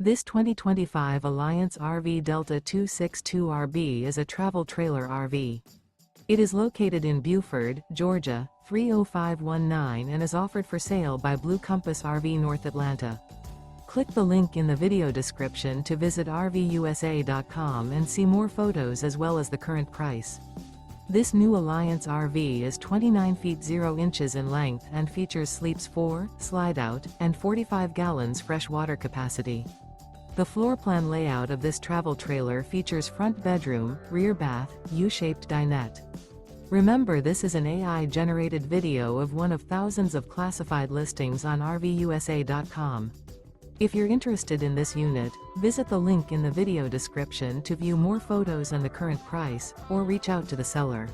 This 2025 Alliance RV Delta 262RB is a travel trailer RV. It is located in Buford, Georgia, 30519 and is offered for sale by Blue Compass RV North Atlanta. Click the link in the video description to visit RVUSA.com and see more photos as well as the current price. This new Alliance RV is 29 feet 0 inches in length and features sleeps 4, Slideout, and 45 gallons fresh water capacity. The floor plan layout of this travel trailer features front bedroom, rear bath, U-shaped dinette. Remember, this is an AI-generated video of one of thousands of classified listings on RVUSA.com. If you're interested in this unit, visit the link in the video description to view more photos and the current price, or reach out to the seller.